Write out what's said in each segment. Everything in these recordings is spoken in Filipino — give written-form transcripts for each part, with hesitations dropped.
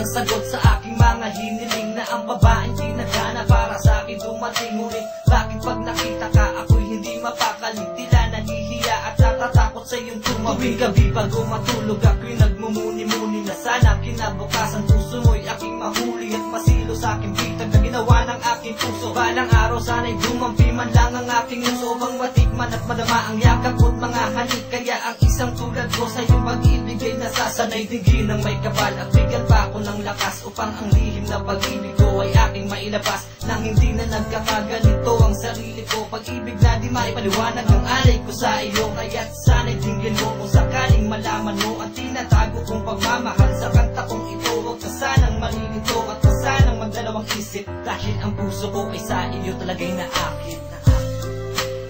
ang sagot sa aking mga hiniling, na ang babaeng tinadhana para sa akin dumating. Ngunit bakit pag nakita ka ako'y hindi mapakali, tila nahihiya at natatakot sa iyong tumawid. Gabi bago matulog ako'y nagmumuni-muni na sana kinabukasan puso mo'y aking mahuli at masilo sa aking bitag na ginawa ng aking puso. Balang araw sana'y dumampi man lang ang aking uso, bang matikman at madama ang yakap mo't mga halik. Kaya ang isang tulad ko sa iyong pag-ibig ay nasasanay dinggin ng may kapal, at bigyan pa ako ng lakas upang ang lihim na pag-ibig ko ay aking mailabas. Nang hindi na nagkakaganito ang sarili ko, pag-ibig na di maipaliwanag ang alay ko sa iyo. Kaya't sana'y dinggin mo kung sakaling malaman mo ang tinatago kong pagmamahal sa kanta kong ito. Huwag ka sanang malilito at ka sanang magdalawang isip, dahil ang puso ko ay sa iyo talagay na akin.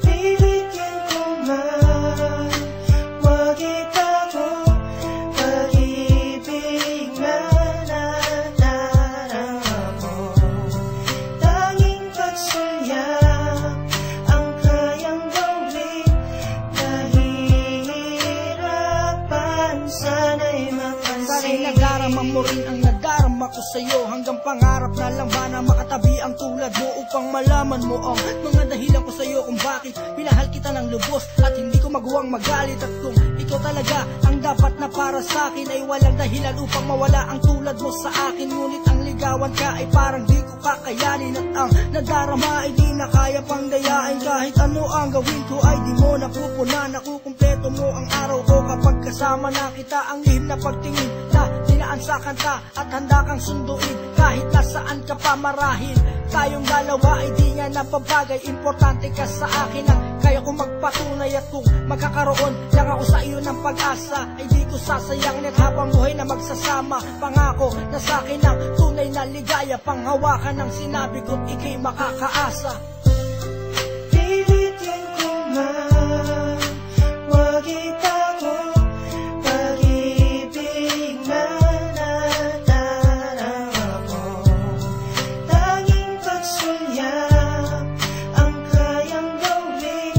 Bibigyan ko man, wag itago, pag-ibig na nadarama mo. Tanging pagsulyap ang kayang gawin, nahihirapan sana'y mapansin. Sana'y nadarama mo rin ang nadarama ko sa'yo, hanggang pangarap na lang ba na makatabi ang tulad mo upang malaman mo ang mga dahilan ko sa'yo kung bakit minahal kita ng lubos at hindi ko magawang magalit. At kung ikaw talaga ang dapat na para sa'kin ay walang dahilan upang mawala ang tulad mo sa akin. Ngunit ang ligawan ka ay parang di ko kakayanin, at ang nadarama ay di na kaya pang dayain. Kahit ano ang gawin ko ay di mo napupunan, nakukumpleto mo ang araw ko kapag kasama na kita. Ang lihim na pagtingin na dinaan sa kanta at handa kang sunduin kahit nasaan ka pa. Marahil tayong dalawa ay di nga napabagay, importante ka sa akin at kaya kong magpatunay. At kung magkakaroon lang ako sa iyo ng pag-asa ay di ko sasayangin, at habang buhay na magsasama. Pangako na sa akin ang tunay na ligaya, panghawakan ng sinabi ko't ika'y makakaasa. Bibigyan ko man, wag itago, pag-ibig na nadarama mo. Tanging pagsulyap ang kayang gawin,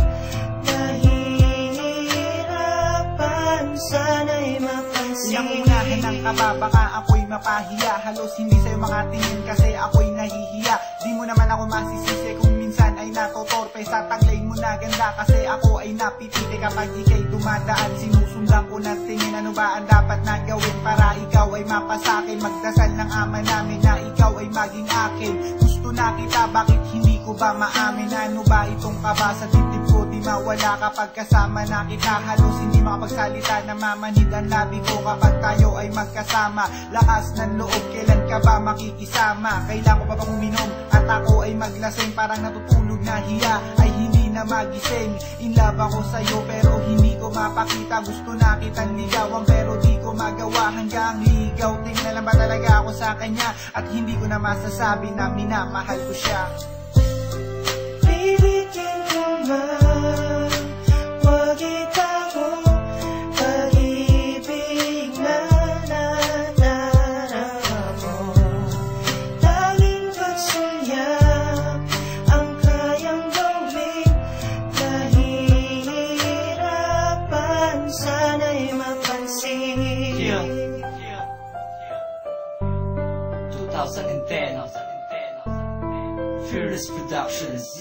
nahihirapan sana'y mapansin. Yang unahin ng kaba, baka ako'y mapahiya. Halos hindi sa'yo makatingin kasi ako'y nahihiya. Di mo naman ako masisisi kung minsan ay natotorpe sa taglay mo na ganda, kasi ako ay napipili kapag ika'y dumadaan. Sinusundan ko ng tingin, ano ba ang dapat na gawin para ikaw ay mapasakin. Magdasal ng ama namin na ikaw ay maging akin. Gusto na kita, bakit hindi ko ba maamin? Ano ba itong kaba sa dibdib ko, di mawala kapag kasama na kita. Halos hindi makapagsalita, namamanhid ang labi ko kapag tayo ay magkasama. Lakas ng loob, kailan ka ba makikisama? Kailan ko pa bang uminom at ako ay maglasing? Parang natutulog na hiya ay hindi na magising. In love ako sa'yo pero hindi ko mapakita. Gusto na kitang ligawan pero di ko magawa hanggang ligaw. Tingnan lang ba talaga ako sa kanya, at hindi ko na masasabi na minamahal ko siya. Bibigyan ko man, wag itago, pag-ibig na nadarama mo. Tanging pagsulyap ang kayang gawin, nahihirapan sana'y mapansin. 2010 Fearless Productions.